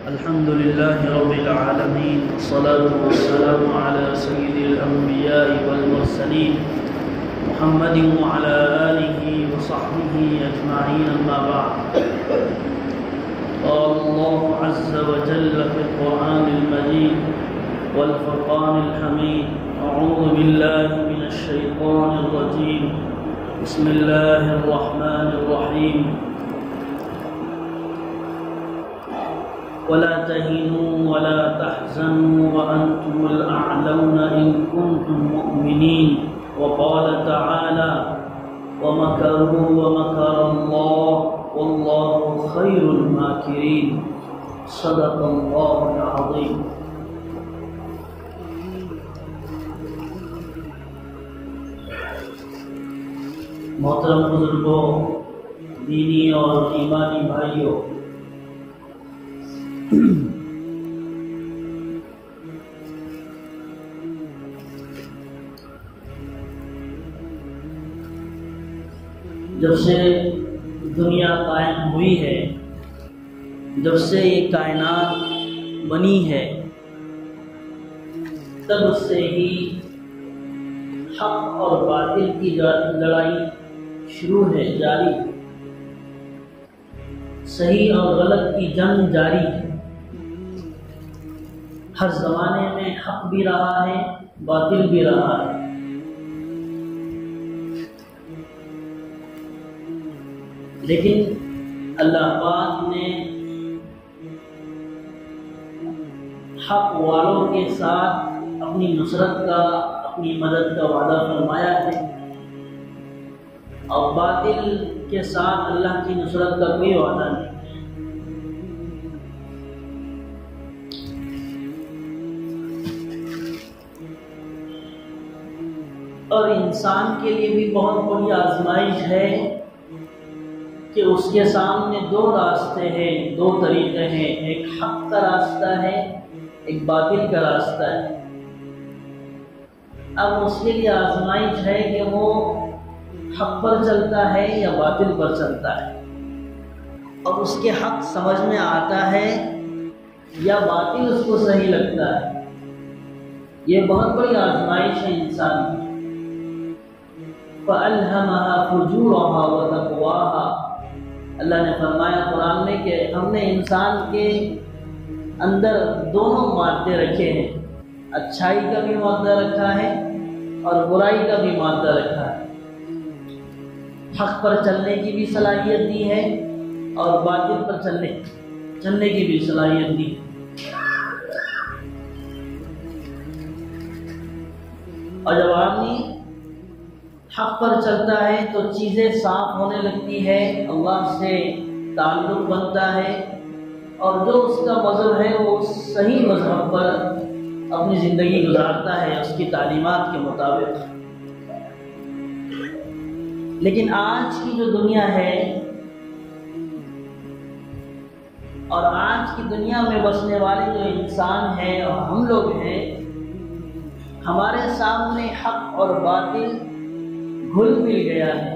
الحمد لله رب العالمين، والصلاة والسلام على سيد الأنبياء والمرسلين محمد وعلى آله وصحبه أجمعين، أما بعد. قال الله عز وجل في القرآن المجيد والفرقان الحميد: أعوذ بالله من الشيطان الرجيم، بسم الله الرحمن الرحيم. ولا تهنوا ولا تحزنوا وأنتم الأعلون إن كنتم مؤمنين. وقال تعالى: ومكروا ومكر الله والله خير الماكرين. صدق الله العظيم. محترم بزرگوں، دینی اور ایمانی بھائیوں، جب سے دنیا قائم ہوئی ہے، جب سے یہ کائنات بنی ہے، تب سے ہی حق اور باطل کی لڑائی شروع ہے، جاری ہے. صحیح اور غلط کی جنگ جاری ہے. ہر زمانے میں حق بھی رہا ہے، باطل بھی رہا ہے. لیکن اللہ پاک نے حق والوں کے ساتھ اپنی نصرت کا، اپنی مدد کا وعدہ فرمایا ہے، اور باطل کے ساتھ اللہ کی نصرت کا کوئی وعدہ نہیں. اور انسان کے لیے بھی بہت بڑی آزمائش ہے کہ اس کے سامنے دو راستے ہیں، دو طریقے ہیں. ایک حق کا راستہ ہے، ایک باطل کا راستہ ہے. اب اس کے لیے آزمائش ہے کہ وہ حق پر چلتا ہے یا باطل پر چلتا ہے، اور اس کے حق سمجھ میں آتا ہے یا باطل اس کو صحیح لگتا ہے. یہ بہت بڑی آزمائش ہے انسان کی. فَأَلْهَمَهَا فُجُورَهَا وَتَقْوَاهَا. اللہ نے فرمایا قرآن میں کہ ہم نے انسان کے اندر دونوں مادے رکھے ہیں، اچھائی کا بھی مادہ رکھا ہے اور برائی کا بھی مادہ رکھا ہے. حق پر چلنے کی بھی صلاحیت دی ہے اور باطل پر چلنے کی بھی صلاحیت دی. اور جب آدمی حق پر چلتا ہے تو چیزیں صاف ہونے لگتی ہے، اللہ سے تعلق بنتا ہے، اور جو اس کا مذہب ہے وہ صحیح مذہب پر اپنی زندگی گزارتا ہے، اس کی تعلیمات کے مطابق. لیکن آج کی جو دنیا ہے اور آج کی دنیا میں بسنے والے جو انسان ہیں اور ہم لوگ ہیں، ہمارے سامنے حق اور باطل گھل مل گیا ہے.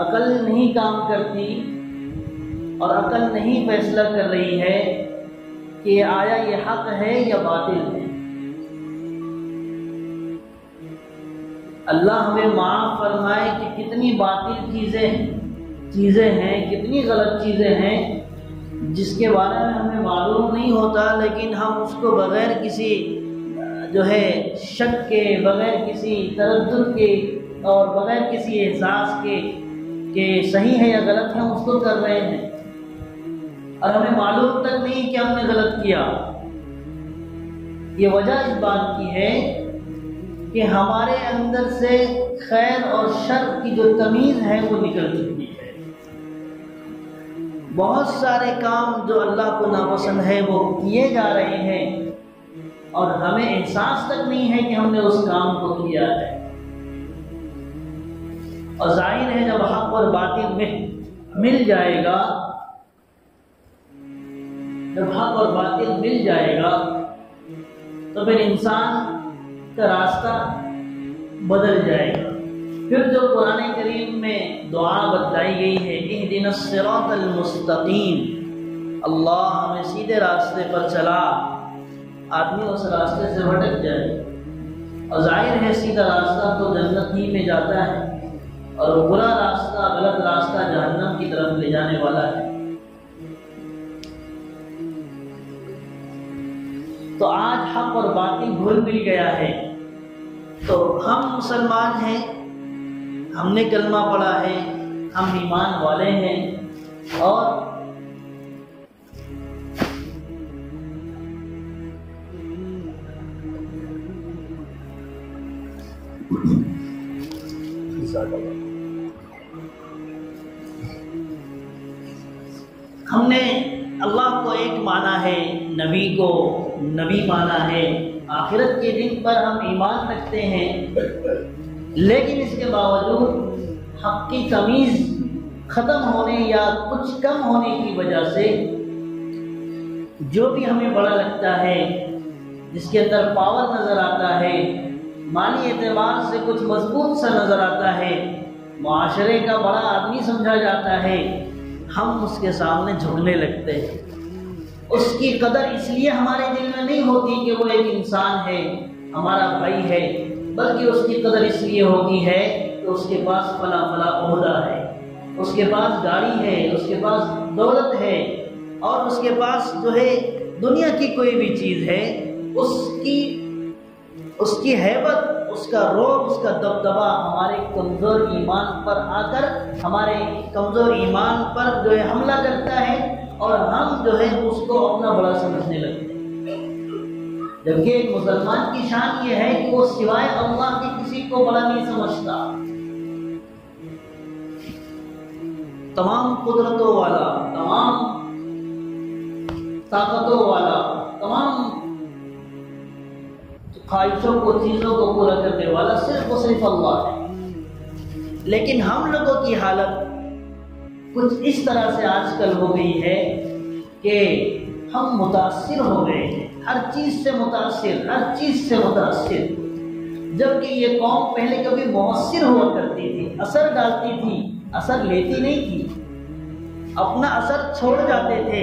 عقل نہیں کام کرتی اور عقل نہیں فیصلہ کر رہی ہے کہ آیا یہ حق ہے یا باطل ہے. اللہ ہمیں معاف فرمائے کہ کتنی باطل چیزیں ہیں، کتنی غلط چیزیں ہیں جس کے بارے میں ہمیں معلوم نہیں ہوتا، لیکن ہم اس کو بغیر کسی شک کے، بغیر کسی تردد کے اور بغیر کسی احساس کے کہ صحیح ہے یا غلط ہے، ہم اس کو کر رہے ہیں اور ہمیں معلوم تک نہیں کہ ہم نے غلط کیا. یہ وجہ اس بات کی ہے کہ ہمارے اندر سے خیر اور شر کی جو تمیز ہے وہ نکل چکی ہے. بہت سارے کام جو اللہ کو ناپسند ہے وہ کیے جا رہے ہیں اور ہمیں احساس تک نہیں ہے کہ ہم نے اس کام کو کیا ہے. اور ظاہر ہے جب حق اور باطل مل جائے گا، جب حق اور باطل مل جائے گا تو پھر انسان کا راستہ بدل جائے گا. پھر جو قرآن کریم میں دعا بتلائی گئی ہے، اہدنا الصراط المستقیم، اللہ ہمیں سیدھے راستے پر چلا، آدمی اس راستے سے بھٹک جائے، اور ظاہر ہے سیدھا راستہ تو جنت ہی میں جاتا ہے، اور برا راستہ، غلط راستہ جہنم کی طرف لے جانے والا ہے۔ تو آج حق اور باطل گھل مل گیا ہے، تو ہم مسلمان ہیں، ہم نے کلمہ پڑھا ہے، ہم ایمان والے ہیں، اور ہم نے اللہ کو ایک مانا ہے، نبی کو نبی مانا ہے، آخرت کے دن پر ہم ایمان رکھتے ہیں، لیکن اس کے باوجود حق کی تمیز ختم ہونے یا کچھ کم ہونے کی وجہ سے جو بھی ہمیں بڑا لگتا ہے، جس کے اندر پاور نظر آتا ہے، مالی اعتبار سے کچھ مضبوط سا نظر آتا ہے، معاشرے کا بڑا آدمی سمجھا جاتا ہے، ہم اس کے سامنے جھکنے لگتے ہیں۔ اس کی قدر اس لیے ہمارے دل میں نہیں ہوتی کہ وہ ایک انسان ہے، ہمارا بھائی ہے، بلکہ اس کی قدر اس لیے ہوتی ہے کہ اس کے پاس فلاں فلاں عہدہ ہے، اس کے پاس گاڑی ہے، اس کے پاس دولت ہے، اور اس کے پاس جو ہے دنیا کی کوئی بھی چیز ہے، اس کی ہیبت، اس کا رعب، اس کا دبدبہ ہمارے کمزور ایمان پر آ کر ہمارے کمزور ایمان پر جو ہے حملہ کرتا ہے، اور ہم جو ہے اس کو اپنا بڑا سمجھنے لگتے ہیں۔ جبکہ ایک مسلمان کی شان یہ ہے کہ وہ سوائے اللہ کے کسی کو بڑا نہیں سمجھتا۔ تمام قدرتوں والا، تمام طاقتوں والا، تمام خواہشوں کو، چیزوں کو پورا کرنے والا صرف و صرف اللہ ہے۔ لیکن ہم لوگوں کی حالت کچھ اس طرح سے آج کل ہو گئی ہے کہ ہم متاثر ہو گئے ہیں، ہر چیز سے متاثر، ہر چیز سے متاثر، جبکہ یہ قوم پہلے کبھی مؤثر ہوا کرتی تھی، اثر ڈالتی تھی، اثر لیتی نہیں تھی، اپنا اثر چھوڑ جاتے تھے۔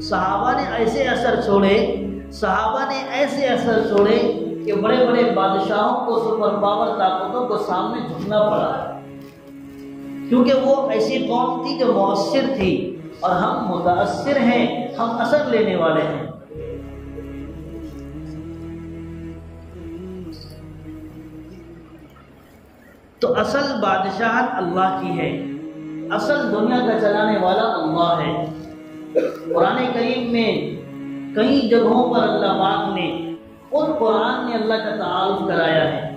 صحابہ نے ایسے اثر چھوڑے، صحابہ نے ایسے اثر چھوڑے کہ بڑے بڑے بادشاہوں کو، سپر پاور طاقتوں کو سامنے جھکنا پڑا، کیونکہ وہ ایسی قوم تھی جو مؤثر تھی، اور ہم متاثر ہیں، ہم اثر لینے والے ہیں۔ تو اصل بادشاہت اللہ کی ہے، اصل دنیا کا چلانے والا اللہ ہے۔ قرآن کریم میں کئی جگہوں پر اللہ پاک نے، خود قرآن نے اللہ کا تعارف کرایا ہے۔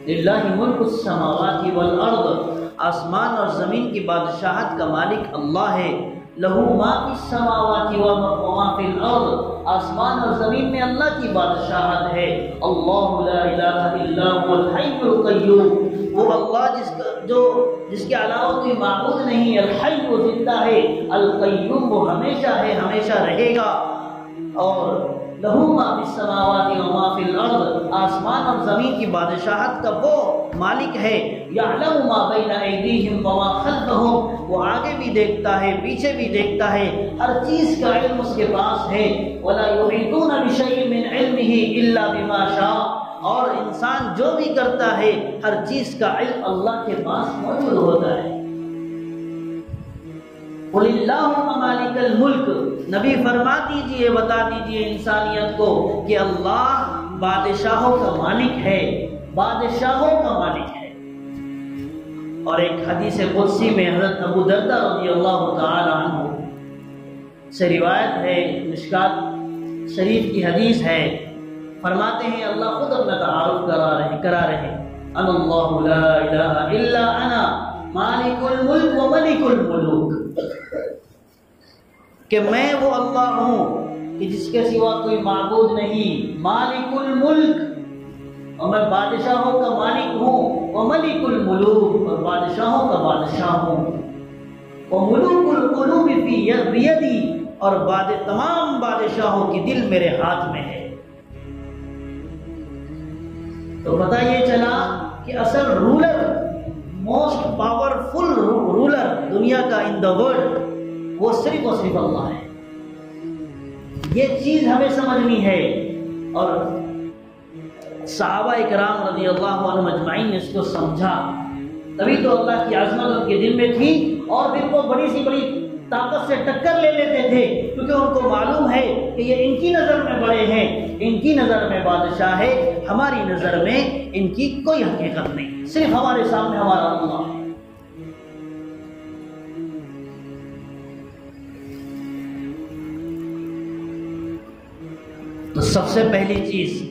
للہ ملک السماوات والارض، آسمان اور زمین کی بادشاہت کا مالک اللہ ہے۔ لہو ما فی السماوات وما فی الارض، آسمان اور زمین میں اللہ کی بادشاہت ہے۔ اللہ لا الہ الا هو الحی القیوم، وہ اللہ جس کے علاوہ کوئی معبود نہیں، الحی وہ زندہ ہے، القیوم وہ ہمیشہ ہے، ہمیشہ رہے گا۔ اور لہو ما فی السماوات وما فی الارض، آسمان اور زمین کی بادشاہت کا وہ مالک ہے۔ یعلم ما بین ایدیہم وما خلفہم، وہ آگے بھی دیکھتا ہے، پیچھے بھی دیکھتا ہے، ہر چیز کا علم اس کے پاس ہے۔ ولا یحیطون بشیء من علمہ الا بما شاء، اور انسان جو بھی کرتا ہے ہر چیز کا علم اللہ کے پاس موجود ہوتا ہے۔ قل اللہم مالک الملک، نبی فرما دیجئے، بتا دیجئے انسانیت کو کہ اللہ بادشاہوں کا مالک ہے، بادشاہوں کا مالک ہے۔ اور ایک حدیث قدسی میں حضرت ابو دردہ رضی اللہ تعالی عنہ سے روایت ہے، مشکات شریف کی حدیث ہے، فرماتے ہیں اللہ خود اپنا تعارف کرا رہے ان اللہ لا الہ الا انا مالک الملک و ملک الملوک، کہ میں وہ اللہ ہوں کہ جس کے سوا کوئی معبود نہیں، مالک الملک، اور میں بادشاہوں کا مالک ہوں، و ملک الملوک، اور بادشاہوں کا بادشاہ ہوں، و ملوک القلوب بیدی، اور تمام بادشاہوں کی دل میرے ہاتھ میں ہے۔ تو پتہ یہ چلا کہ اصل رولر، موسٹ پاورفل رولر دنیا کا ان دا ورلڈ، وہ صرف اور صرف اللہ ہے۔ یہ چیز ہمیں سمجھنی ہے، اور صحابہ اکرام رضی اللہ عنہم اجمعین نے اس کو سمجھا، تبھی تو اللہ کی عظمت ان کے دل میں تھی، اور پھر وہ بڑی سی بڑی طاقت سے ٹکر لے لیتے تھے، کیونکہ ان کو معلوم ہے کہ یہ ان کی نظر میں بڑے ہیں، ان کی نظر میں بادشاہ ہے، ہماری نظر میں ان کی کوئی حقیقت نہیں، صرف ہمارے سامنے ہمارا اللہ ہے۔ تو سب سے پہلی چیز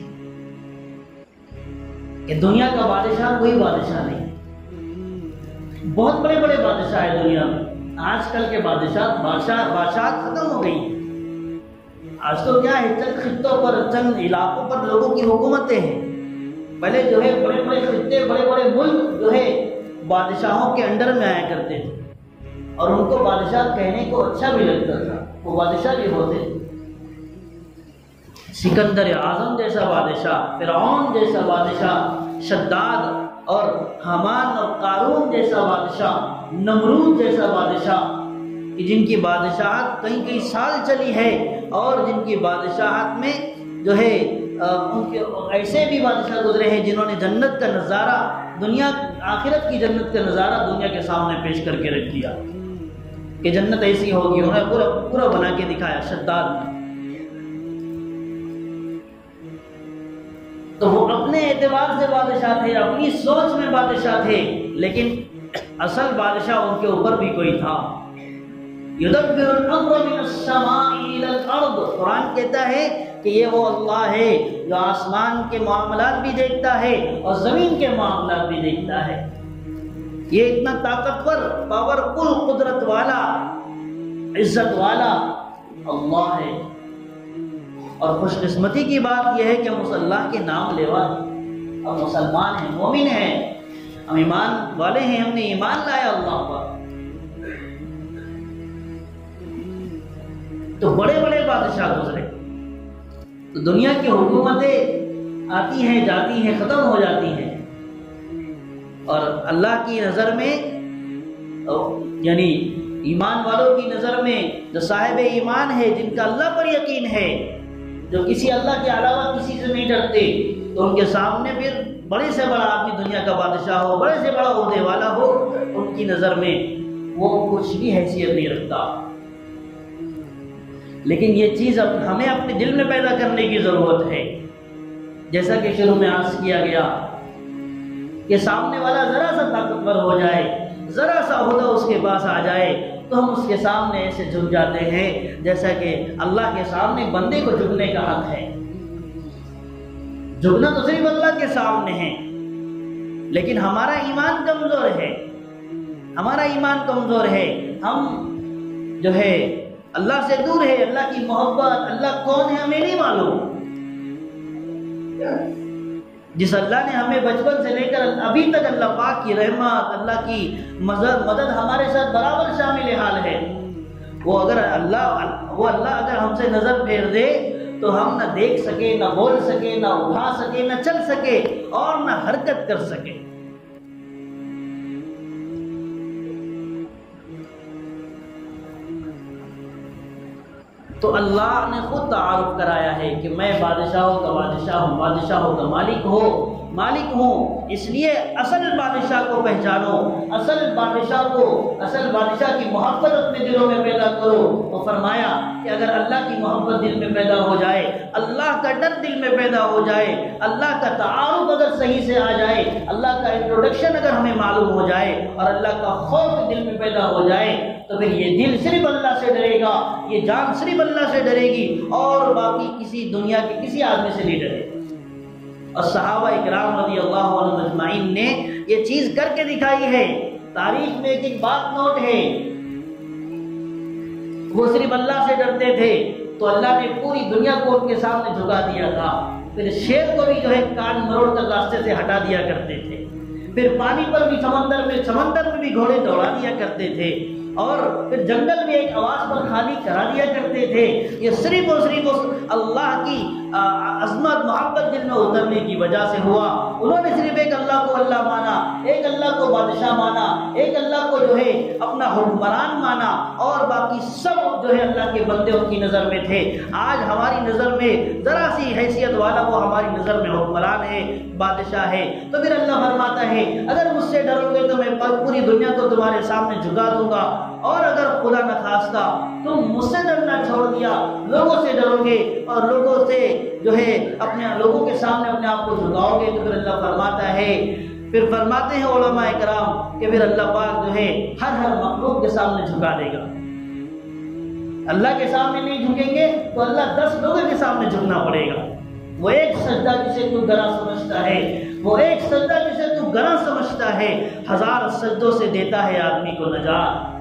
کہ دنیا کا بادشاہ کوئی بادشاہ نہیں، بہت بڑے بڑے بادشاہ ہیں دنیا میں، آج کل کے بادشاہ ختم ہو گئی ہیں، آج تو کیا ہے چند خطوں پر چند علاقوں پر لوگوں کی حکومتیں ہیں، پہلے جو ہے بڑے بڑے خطے بڑے بڑے ملک جو ہے بادشاہوں کے انڈر میں آیا کرتے تھے، اور ان کو بادشاہ کہنے کو اچھا بھی لگتا تھا، وہ بادشاہ بھی ہوتے، سکندر اعظم جیسا بادشاہ، فرعون جیسا بادشاہ، شداد اور حامان اور قارون جیسا بادشاہ، نمرود جیسا بادشاہ، کہ جن کی بادشاہت کئی کئی سال چلی ہے، اور جن کی بادشاہت میں جو ہے ان کے ایسے بھی بادشاہ گزرے ہیں جنہوں نے جنت کا نظارہ، دنیا آخرت کی جنت کا نظارہ دنیا کے سامنے پیش کر کے رکھ دیا کہ جنت ایسی ہوگی، انہوں نے پورا بنا کے دکھایا شداد نے۔ تو وہ اپنے اعتبار سے بادشاہ تھے، اپنی سوچ میں بادشاہ تھے، لیکن اصل بادشاہ ان کے اوپر بھی کوئی تھا۔ یدبر الامر من السماء الى الارض، قرآن کہتا ہے کہ یہ وہ اللہ ہے جو آسمان کے معاملات بھی دیکھتا ہے اور زمین کے معاملات بھی دیکھتا ہے۔ یہ اتنا طاقتور، پاورفل، قدرت والا، عزت والا اللہ ہے۔ اور خوش قسمتی کی بات یہ ہے کہ ہم اللہ کے نام لیوا ہیں، ہم مسلمان ہیں، مومن ہیں، ہم ایمان والے ہیں، ہم نے ایمان لایا اللہ پر۔ تو بڑے بڑے بادشاہ گزرے، تو دنیا کی حکومتیں آتی ہیں جاتی ہیں، ختم ہو جاتی ہیں، اور اللہ کی نظر میں یعنی ایمان والوں کی نظر میں جو صاحب ایمان ہے، جن کا اللہ پر یقین ہے، جو کسی اللہ کے علاوہ کسی سے نہیں ڈرتے، تو ان کے سامنے پھر بڑے سے بڑا آدمی دنیا کا بادشاہ ہو، بڑے سے بڑا عہدے والا ہو، ان کی نظر میں وہ کچھ بھی حیثیت نہیں رکھتا۔ لیکن یہ چیز ہمیں اپنے دل میں پیدا کرنے کی ضرورت ہے، جیسا کہ شروع میں عرض کیا گیا کہ سامنے والا ذرا سا طاقتور ہو جائے، ذرا سا عہدہ اس کے پاس آ جائے، تو ہم اس کے سامنے ایسے جھک جاتے ہیں جیسا کہ اللہ کے سامنے بندے کو جھکنے کا حق ہے۔ جھکنا تو صرف اللہ کے سامنے ہے، لیکن ہمارا ایمان کمزور ہے، ہمارا ایمان کمزور ہے، ہم جو ہے اللہ سے دور ہے، اللہ کی محبت، اللہ کون ہے ہمیں نہیں معلوم۔ جس اللہ نے ہمیں بچپن سے لے کر ابھی تک اللہ پاک کی رحمت، اللہ کی مدد ہمارے ساتھ برابر شامل حال ہے، وہ اللہ اگر ہم سے نظر پھیر دے تو ہم نہ دیکھ سکے، نہ بول سکے، نہ اٹھا سکے، نہ چل سکے، اور نہ حرکت کر سکے۔ تو اللہ نے خود تعارف کرایا ہے کہ میں بادشاہوں کا بادشاہ ہوں، بادشاہوں کا مالک ہوں، اس لیے اصل بادشاہ کو پہچانو، اصل بادشاہ کی محبت اپنے دلوں میں پیدا کرو۔ تو فرمایا کہ اگر اللہ کی محبت دل میں پیدا ہو جائے، اللہ کا ڈر دل میں پیدا ہو جائے، اللہ کا تعارف اگر صحیح سے آ جائے، اللہ کا انٹروڈکشن اگر ہمیں معلوم ہو جائے، اور اللہ کا خوف دل میں پیدا ہو جائے، تو پھر یہ دل صرف اللہ سے ڈرے گا، یہ جان صرف اللہ سے ڈرے گی، اور باقی کسی دنیا کے کسی آدمی سے نہیں ڈرے۔ اور صحابہ اکرام رضی اللہ عنہم اجمعین نے یہ چیز کر کے دکھائی ہے۔ تاریخ میں ایک بات نوٹ ہے، وہ صرف اللہ سے ڈرتے تھے تو اللہ نے پوری دنیا کو ان کے سامنے جھکا دیا تھا، پھر شیر کو بھی جو ہے کان مروڑ کر راستے سے ہٹا دیا کرتے تھے، پھر پانی پر بھی سمندر میں بھی گھوڑے دوڑا دیا کرتے تھے، اور پھر جنگل میں ایک آواز پر خالی کرا دیا کرتے تھے۔ یہ صرف اور صرف اللہ کی عظمت محبت دل میں اترنے کی وجہ سے ہوا۔ انہوں نے صرف ایک اللہ کو اللہ مانا، ایک اللہ کو بادشاہ مانا، ایک اللہ کو جو ہے اپنا حکمران مانا، اور باقی سب جو ہے اللہ کے بندے ان کی نظر میں تھے۔ آج ہماری نظر میں ذرا سی حیثیت والا وہ ہماری نظر میں حکمران ہے، بادشاہ ہے، تو پھر اللہ فرماتا ہے اگر مجھ سے ڈرو گے تو میں پوری دنیا کو تمہارے سامنے جھکا دوں گا، اور اگر خدا نخواستہ تم مجھ سے ڈرنا چھوڑ دیا، لوگوں سے ڈرو گے اور لوگوں سے جو ہے اپنے لوگوں کے سامنے اپنے آپ کو جھکاؤ گے، تو پھر اللہ فرماتا ہے، پھر فرماتے ہیں علماء کرام کہ پھر اللہ پاک جو ہے ہر مخلوق کے سامنے جھکا دے گا۔ اللہ کے سامنے نہیں جھکیں گے تو اللہ 10 لوگوں کے سامنے جھکنا پڑے گا۔ وہ ایک سجدہ جسے تو گراں سمجھتا ہے، وہ ایک سجدہ جسے تو گراں سمجھتا ہے، 1000 سجدوں سے دیتا ہے آدمی کو نجات۔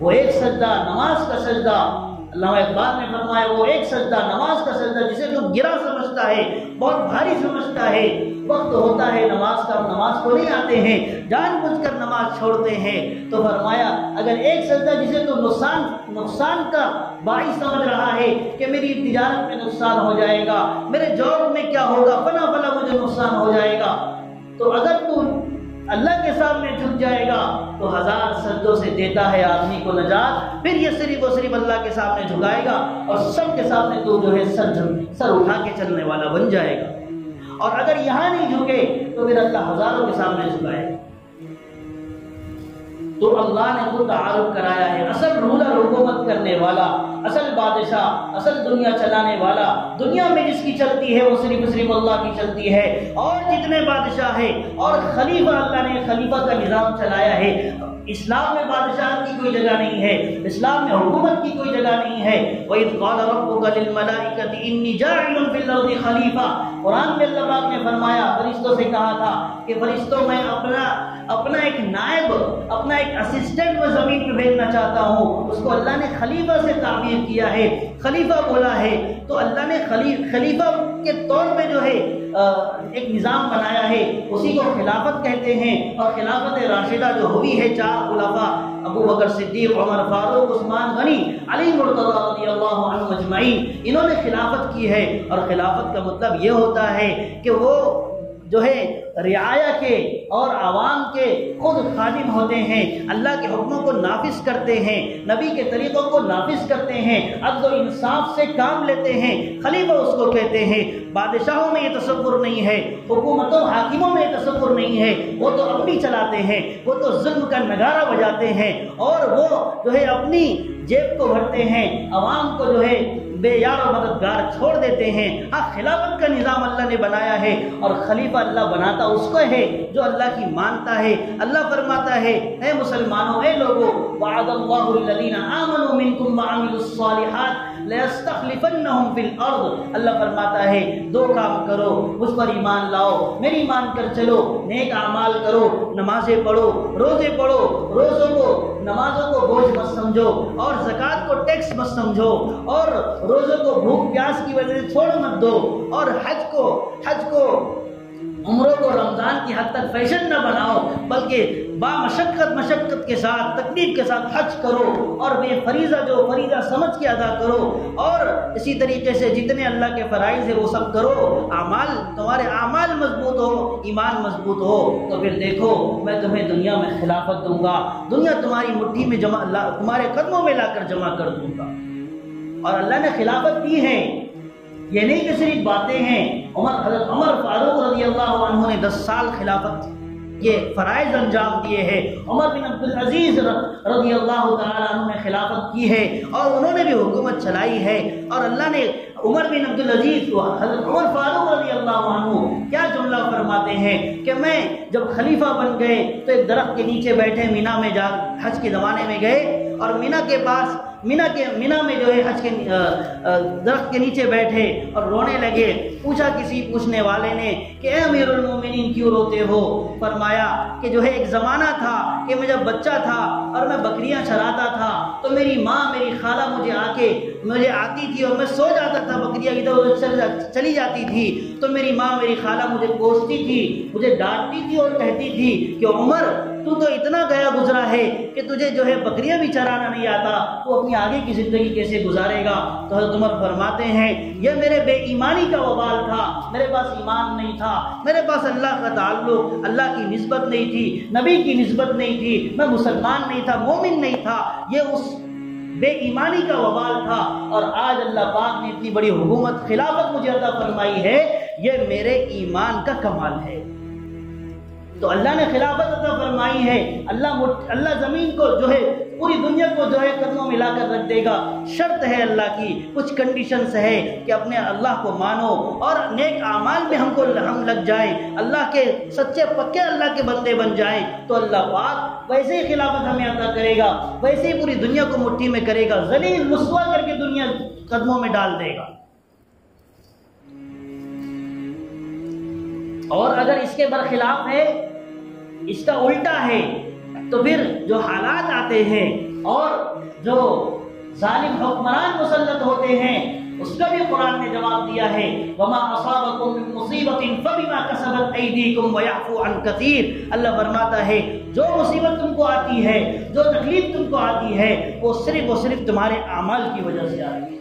وہ ایک سجدہ نماز کا سجدہ، علامہ اقبال نے فرمایا وہ ایک سجدہ نماز کا سجدہ جسے تو گراں سمجھتا ہے، بہت بھاری سمجھتا ہے، وقت ہوتا ہے نماز کا، نماز کو نہیں آتے ہیں، جان بوجھ کر نماز چھوڑتے ہیں، تو فرمایا اگر ایک سجدہ جسے تو نقصان کا باعث سمجھ رہا ہے کہ میری تجارت میں نقصان ہو جائے گا، میرے جاب میں کیا ہوگا، فلاں مجھے نقصان ہو جائے گا، تو اگر تو اللہ کے سامنے جھک جائے گا تو 1000 سجدوں سے دیتا ہے آدمی کو نجات۔ پھر یہ صرف اور صرف اللہ کے سامنے جھکائے گا اور سب کے سامنے تو جو ہے سر اٹھا کے چلنے والا بن جائے گا، اور اگر یہاں نہیں جھکے تو پھر اللہ ہزاروں کے سامنے جھکائے گا۔ تو اللہ نے خود تعارف کرایا ہے، اصل رولر حکومت کرنے والا، اصل بادشاہ، اصل دنیا چلانے والا، دنیا میں جس کی چلتی ہے وہ صرف اللہ کی چلتی ہے، اور جتنے بادشاہ ہیں اور خلیفہ، اللہ نے خلیفہ کا نظام چلایا ہے۔ اسلام میں بادشاہ کی کوئی جگہ نہیں ہے، اسلام میں حکومت کی کوئی جگہ نہیں ہے۔ وَإِذْ قَالَ رَبُّكَ لِلْمَلَائِكَةِ إِنِّي جَاعِلٌ فِي الْأَرْضِ خَلِيفَةً، قرآن میں اللہ پاک نے فرمایا، فرشتوں سے کہا تھا کہ فرشتوں میں اپنا ایک نائب، اپنا ایک اسسٹنٹ میں زمین پہ بھیجنا چاہتا ہوں۔ اس کو اللہ نے خلیفہ سے تعبیر کیا ہے، خلیفہ بولا ہے، تو اللہ نے خلیفہ کے طور پہ جو ہے ایک نظام بنایا ہے، اسی کو خلافت کہتے ہیں۔ اور خلافت راشدہ جو ہوئی ہے 4 خلفاء، ابو بکر صدیق، عمر فاروق، عثمان غنی، علی مرتضی رضی اللہ عنہ اجمعین، انہوں نے خلافت کی ہے۔ اور خلافت کا مطلب یہ ہوتا ہے کہ وہ جو ہے رعایا کے اور عوام کے خود خادم ہوتے ہیں، اللہ کے حکموں کو نافذ کرتے ہیں، نبی کے طریقوں کو نافذ کرتے ہیں، عدل و انصاف سے کام لیتے ہیں، خلیفہ اس کو کہتے ہیں۔ بادشاہوں میں یہ تصور نہیں ہے، حکومتوں حاکموں میں یہ تصور نہیں ہے، وہ تو اپنی چلاتے ہیں، وہ تو ظلم کا نگارہ بجاتے ہیں، اور وہ جو ہے اپنی جیب کو بھرتے ہیں، عوام کو جو ہے بے یار و مددگار چھوڑ دیتے ہیں۔ خلافت کا نظام اللہ نے بنایا ہے، اور خلیفہ اللہ بناتا اس کو ہے جو اللہ کی مانتا ہے۔ اللہ فرماتا ہے، اے مسلمانوں، اے لوگوں، وعد اللہ الذین آمنوا منکم وعملوا الصالحات لَيَسْتَخْلِفَنَّهُمْ فِي الْأَرْضِ، اللہ فرماتا ہے 2 کام کرو، مجھ پر ایمان لاؤ، میری مان کر چلو، نیک اعمال کرو، نمازیں پڑھو، روزے پڑھو، روزوں کو نمازوں کو بوجھ مت سمجھو، اور زکوٰۃ کو ٹیکس مت سمجھو، اور روزوں کو بھوک پیاس کی وجہ سے چھوڑ مت دو، اور حج کو عمروں کو رمضان کی حد تک فیشن نہ بناؤ، بلکہ مشقت کے ساتھ، تکلیف کے ساتھ حج کرو، اور یہ فریضہ سمجھ کے ادا کرو، اور اسی طریقے سے جتنے اللہ کے فرائض ہیں وہ سب کرو، تمہارے اعمال مضبوط ہو، ایمان مضبوط ہو، تو پھر دیکھو میں تمہیں دنیا میں خلافت دوں گا، دنیا تمہاری مٹھی میں تمہارے قدموں میں لا کر جمع کر دوں گا۔ اور اللہ نے خلافت دی ہے، یہ نہیں کہ صرف باتیں ہیں۔ حضرت عمر فاروق رضی اللہ عنہ نے 10 سال خلافت یہ فرائض انجام دیے ہیں۔ عمر بن عبدالعزیز رضی اللہ تعالیٰ عنہ نے خلافت کی ہے، اور انہوں نے بھی حکومت چلائی ہے، اور اللہ نے عمر بن عبدالعزیز کو حضرت عمر فاروق رضی اللہ عنہ کیا جملہ فرماتے ہیں کہ میں جب خلیفہ بن گئے تو ایک درخت کے نیچے بیٹھے، مینا میں جا حج کے زمانے میں گئے، اور مینا کے پاس مینا میں جو ہے حج کے درخت کے نیچے بیٹھے اور رونے لگے۔ پوچھا کسی پوچھنے والے نے کہ اے امیر المومنین کیوں روتے ہو؟ فرمایا کہ جو ہے ایک زمانہ تھا کہ میں جب بچہ تھا اور میں بکریاں چراتا تھا تو میری ماں، میری خالہ مجھے آتی تھی، اور میں سو جاتا تھا، بکریاں ادھر ادھر چلی جاتی تھی، تو میری ماں، میری خالہ مجھے کوستی تھی، مجھے ڈانٹتی تھی اور کہتی تھی کہ عمر تو اتنا گیا گزرا ہے کہ تجھے جو ہے بکریاں بھی چرانا نہیں آتا، تو اپنی آگے کی زندگی کیسے گزارے گا؟ تو حضرت عمر فرماتے ہیں یہ میرے بے ایمانی کا وبال تھا، میرے پاس ایمان نہیں تھا، میرے پاس اللہ کا تعلق، اللہ کی نسبت نہیں تھی، نبی کی نسبت نہیں تھی، میں مسلمان نہیں تھا، مومن نہیں تھا، یہ اس بے ایمانی کا وبال تھا، اور آج اللہ پاک نے اتنی بڑی حکومت خلافت مجھے عطا فرمائی ہے، یہ میرے ایمان کا کمال ہے۔ تو اللہ نے خلافت عطا فرمائی ہے، اللہ زمین کو جو ہے پوری دنیا کو جو ہے قدموں میں لا کر رکھ دے گا۔ شرط ہے اللہ کی، کچھ کنڈیشنز ہے کہ اپنے اللہ کو مانو اور نیک اعمال میں ہم لگ جائیں، اللہ کے سچے پکے اللہ کے بندے بن جائیں، تو اللہ پاک ویسے ہی خلافت ہمیں عطا کرے گا، ویسے ہی پوری دنیا کو مٹھی میں کرے گا، ذلیل رسوا کر کے دنیا قدموں میں ڈال دے گا۔ اور اگر اس کے برخلاف ہے، اس کا الٹا ہے، تو پھر جو حالات آتے ہیں اور جو ظالم حکمران مسلط ہوتے ہیں، اس کا بھی قرآن نے جواب دیا ہے، وَمَا أَصَابَكُم مِّن مُّصِيبَةٍ فَبِمَا كَسَبَتْ أَيْدِيكُمْ وَيَعْفُو عَن كَثِيرٍ۔ اللہ فرماتا ہے جو مصیبت تم کو آتی ہے، جو تکلیف تم کو آتی ہے، وہ صرف تمہارے اعمال کی وجہ سے آتی ہے۔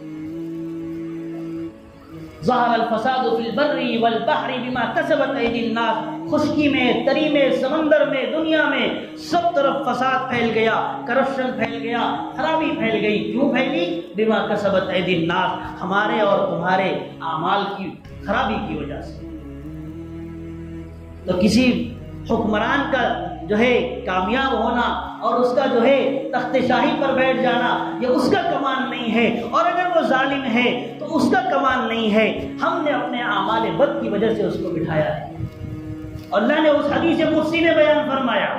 ظہر الفساد فی البر والبحر بما کسبت ایدی الناس، خشکی میں، تری میں، سمندر میں، دنیا میں سب طرف فساد پھیل گیا، کرپشن پھیل گیا، خرابی پھیل گئی۔ کیوں پھیلی؟ بما کسبت ایدی الناس، ہمارے اور تمہارے اعمال کی خرابی کی وجہ سے۔ تو کسی حکمران کا جو ہے کامیاب ہونا اور اس کا جو ہے تخت شاہی پر بیٹھ جانا، یہ اس کا کمال نہیں ہے، اور اگر وہ ظالم ہے تو اس کا کمال نہیں ہے، ہم نے اپنے اعمال بد کی وجہ سے اس کو بٹھایا ہے۔ اللہ نے اس حدیث قدسی میں بیان فرمایا،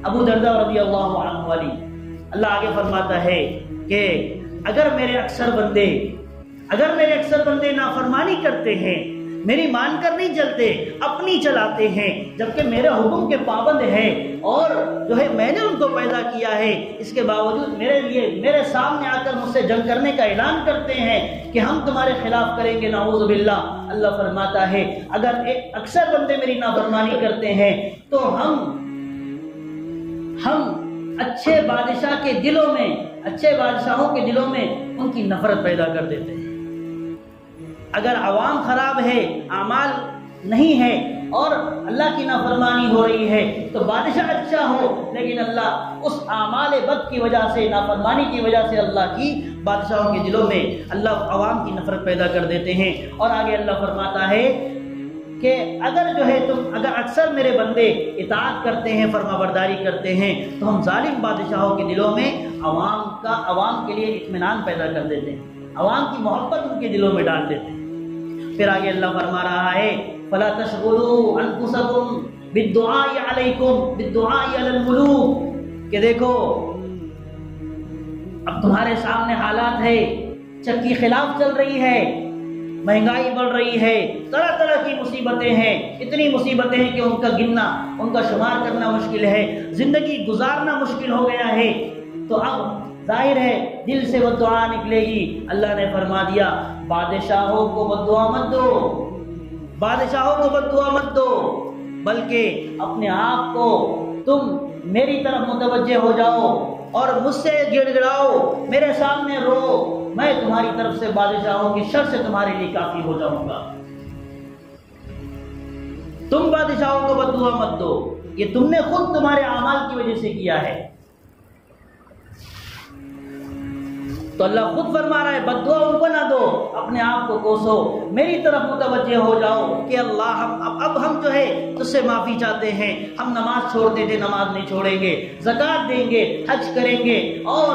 ابو درداء رضی اللہ عنہ والی، اللہ آگے فرماتا ہے کہ اگر میرے اکثر بندے نافرمانی کرتے ہیں، میری مان کر نہیں چلتے، اپنی چلاتے ہیں، جبکہ میرے حکم کے پابند ہیں، اور جو ہے میں نے ان کو پیدا کیا ہے، اس کے باوجود میرے سامنے آ کر مجھ سے جنگ کرنے کا اعلان کرتے ہیں کہ ہم تمہارے خلاف کریں گے، نعوذ باللہ۔ اللہ فرماتا ہے اگر اکثر بندے میری نافرمانی کرتے ہیں تو ہم اچھے بادشاہوں کے دلوں میں ان کی نفرت پیدا کر دیتے ہیں۔ اگر عوام خراب ہے، اعمال نہیں ہے اور اللہ کی نافرمانی ہو رہی ہے، تو بادشاہ اچھا ہو لیکن اللہ اس اعمال بد کی وجہ سے، نافرمانی کی وجہ سے اللہ کی بادشاہوں کے دلوں میں اللہ عوام کی نفرت پیدا کر دیتے ہیں۔ اور آگے اللہ فرماتا ہے کہ اگر اکثر میرے بندے اطاعت کرتے ہیں، فرما برداری کرتے ہیں، تو ہم ظالم بادشاہوں کے دلوں میں عوام کے لیے اطمینان پیدا کر دیتے ہیں، عوام کی محبت ان کے دلوں میں ڈال دیتے ہیں۔ پھر آگے اللہ فرما رہا ہے فَلَا تَشْغُلُوا أَنفُسَكُمْ بِالدُّعَاءِ عَلَى الْمُلُوكِ، کہ دیکھو اب تمہارے سامنے حالات ہے، چکی خلاف چل رئی ہے، مہنگائی بڑھ رہی ہے، طرح طرح کی مصیبتیں ہیں، اتنی مصیبتیں ہیں کہ ان کا گننا، ان کا شمار کرنا مشکل ہے، زندگی گزارنا مشکل ہو گیا ہے۔ تو اب ظاہر ہے دل سے وہ دعا نکلے گی۔ اللہ نے فرما دیا بادشاہوں کو بددعا مت دو، بلکہ اپنے آپ کو تم میری طرف متوجہ ہو جاؤ اور مجھ سے گڑ گڑاؤ، میرے سامنے رو، میں تمہاری طرف سے بادشاہوں کی شر سے تمہارے لیے کافی ہو جاؤں گا۔ تم بادشاہوں کو بددعا مت دو، یہ تم نے خود تمہارے اعمال کی وجہ سے کیا ہے۔ تو اللہ خود فرما رہا ہے بددعا ان کو نہ دو، اپنے آپ کو کوسو، میری طرف متوجہ ہو جاؤ کہ اللہ اب ہم جو ہے تجھ سے معافی چاہتے ہیں، ہم نماز چھوڑتے تھے، نماز نہیں چھوڑیں گے، زکوٰۃ دیں گے، حج کریں گے، اور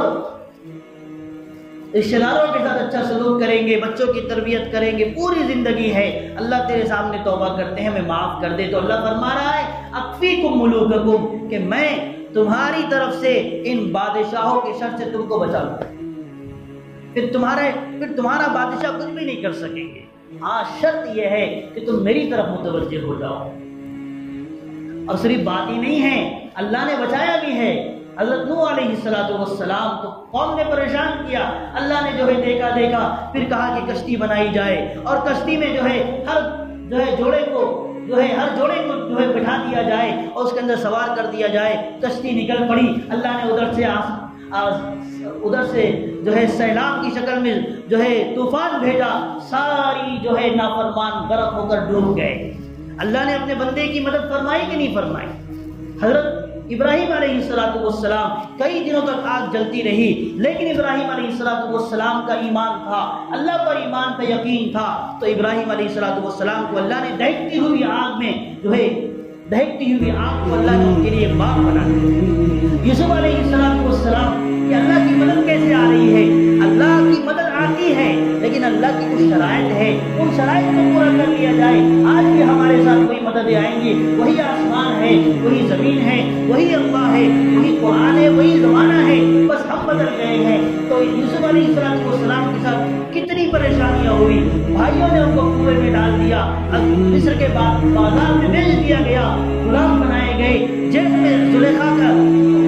رشتہ داروں کے ساتھ اچھا سلوک کریں گے، بچوں کی تربیت کریں گے، پوری زندگی ہے اللہ تیرے سامنے توبہ کرتے ہیں، ہمیں معاف کر دے۔ تو اللہ فرما رہا ہے اکفیکم ملوککم، کہ میں تمہاری طرف سے ان بادشاہوں کے شر سے تم کو بچا لوں، پھر تمہارا بادشاہ کچھ بھی نہیں کر سکیں گے۔ ہاں شرط یہ ہے کہ تم میری طرف متوجہ ہو جاؤ۔ اور صرف بات ہی نہیں ہے، اللہ نے بچایا بھی ہے۔ حضرت نوح علیہ السلام کو قوم نے پریشان کیا، اللہ نے جو ہے دیکھا پھر کہا کہ کشتی بنائی جائے، اور کشتی میں جو ہے ہر جوڑے کو جو ہے ہر جوڑے کو جو ہے بٹھا دیا جائے اور اس کے اندر سوار کر دیا جائے. کشتی نکل پڑی. اللہ نے ادھر سے جو ہے سیلاب کی شکل میں جو ہے طوفان بھیجا. ساری جو ہے نافرمان غرق ہو کر ڈوب گئے. اللہ نے اپنے بندے کی مدد فرمائی کہ نہیں فرمائی؟ حضرت ابراہیم علیہ السلام کئی دنوں تک آگ جلتی رہی، لیکن ابراہیم علیہ السلام کا ایمان تھا، اللہ پر ایمان پہ یقین تھا. تو ابراہیم علیہ السلام کو اللہ نے دہکتی ہوئی آگ میں جو ہے دہکتی ہوئی آگ کو اللہ نے ان کے لیے باغ بنا دیا. یوسف علیہ السلام کہ اللہ کی مدد کیسے آ رہی ہے؟ اللہ کی مدد آتی ہے لیکن اللہ کی کچھ شرائط ہے، ان شرائط کو پورا کر لیا جائے. آج بھی ہمارے ساتھ کوئی مددیں آئیں گی، وہی آسمان ہے، وہی زمین ہے، وہی اللہ ہے، وہی قرآن ہے، وہی زمانہ ہے، بس ہم بدل گئے ہیں. تو یوسف علیہ السلام کے ساتھ کتنی پریشانیاں ہوئی. بھائیوں نے ان کو کنویں میں ڈال دیا، مصر کے بازار میں بیچ دیا گیا، غلام بنائے گئے. جیل میں زلیخا کا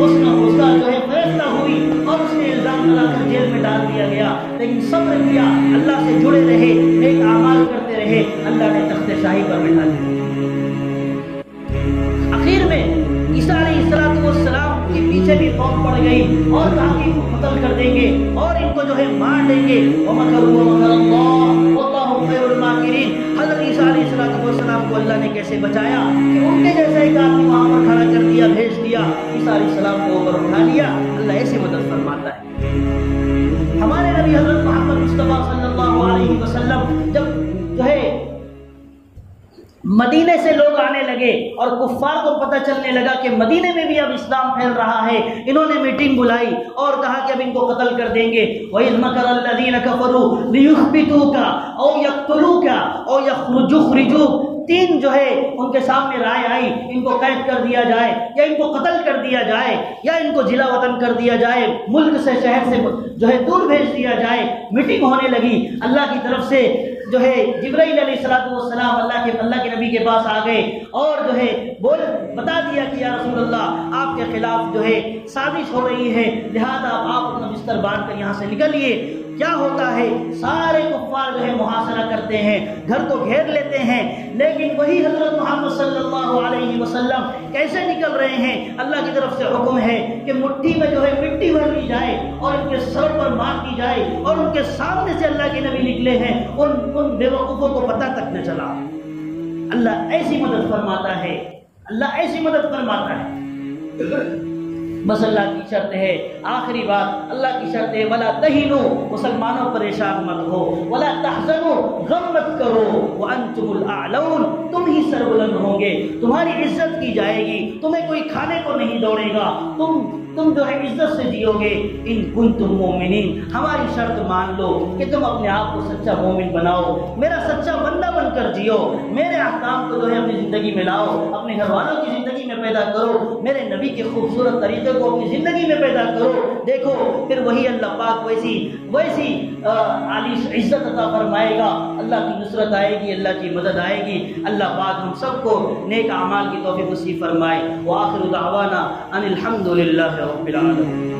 اس کا جو ہے فیصلہ ہوئی اور اس نے الزام لگا کر جیل میں ڈال دیا گیا. لیکن صبر کیا، اللہ سے جڑے رہے، نیک اعمال کرتے رہے، اللہ نے تخت شاہی پر بٹھا دیا. آخر میں عیسیٰ علیہ السلام کے پیچھے بھی قوم پڑ گئی اور کہا کہ ان کو قتل کر دیں گے اور ان کو جو ہے مار دیں گے. وَمَكَرُوا وَمَكَرَ اللَّهُ وَاللَّهُ خَيْرُ الْمَاكِرِينَ. حضرت عیسیٰ علیہ السلام کو اللہ نے کیسے بچایا کہ ان کے جیسا ایک آدمی وہاں پر کھڑا کر دیا، بھیج دیا، عیسیٰ علیہ السلام کو اوپر اٹھا لیا. اللہ ایسے مدد فرماتا ہے. ہمارے نبی حضرت محمد مصطفیٰ صلی اللہ علیہ وسلم جب جو ہے مدینے سے لوگ آنے لگے اور کفار کو پتہ چلنے لگا کہ مدینے میں بھی اب اسلام پھیل رہا ہے، انہوں نے میٹنگ بلائی اور کہا کہ اب ان کو قتل کر دیں گے. وَإِذْ مَكَرَ الَّذِينَ كَفَرُوا لِيُثْبِتُوكَ أَوْ يَقْتُلُوكَ أَوْ يُخْرِجُوكَ. تین جو ہے ان کے سامنے رائے آئی، ان کو قید کر دیا جائے یا ان کو قتل کر دیا جائے یا ان کو جلا وطن کر دیا جائے، ملک سے شہر سے جو ہے دور بھیج دیا جائے. میٹنگ ہونے لگی. اللہ کی طرف سے جو ہے جبرائیل علیہ السلام اللہ کے نبی کے پاس آ گئے اور جو ہے بتا دیا کہ یا رسول اللہ آپ کے خلاف جو ہے سازش ہو رہی ہے، لہذا آپ اپنا بستر باندھ کر یہاں سے نکلیے. کیا ہوتا ہے؟ سارے کفار جو ہے محاصرہ کرتے ہیں، گھر کو گھیر لیتے ہیں، لیکن وہی حضرت محمد صلی اللہ علیہ وسلم کیسے نکل رہے ہیں؟ اللہ کی طرف سے حکم ہے کہ مٹھی میں جو ہے مٹی بھر لی جائے اور ان کے سر پر مار دی جائے اور ان کے سامنے سے اللہ کے نبی نکلے ہیں. ان بیوقوفوں کو پتہ تک نہ چلا. اللہ ایسی مدد فرماتا ہے، اللہ ایسی مدد فرماتا ہے. بس اللہ کی شرط ہے، آخری بات اللہ کی شرط ہے، ولا تہنوا، مسلمانوں پریشان مت ہو، ولا تحزنوا، غم مت کرو، وانتم الاعلون، تم ہی سربلند ہوں گے، تمہاری عزت کی جائے گی، تمہیں کوئی کھانے کو نہیں دوڑے گا، تم جو ہے عزت سے جیو گے. ان کنتم مومنین، ہماری شرط مان لو کہ تم اپنے آپ کو سچا مومن بناؤ، میرا سچا بندہ بن کر جیو، میرے احکام کو جو ہے اپنی زندگی میں لاؤ، اپنے گھر والوں کی زندگی میں پیدا کرو، میرے نبی کے خوبصورت طریقے کو اپنی زندگی میں پیدا کرو. دیکھو پھر وہی اللہ پاک ویسی عالی عزت عطا فرمائے گا، اللہ کی نصرت آئے گی، اللہ کی مدد آئے گی. اللہ پاک ہم سب کو نیک اعمال کی توفیق نصیب فرمائے. وآخر دعوانا ان الحمد للہ رب العالمین.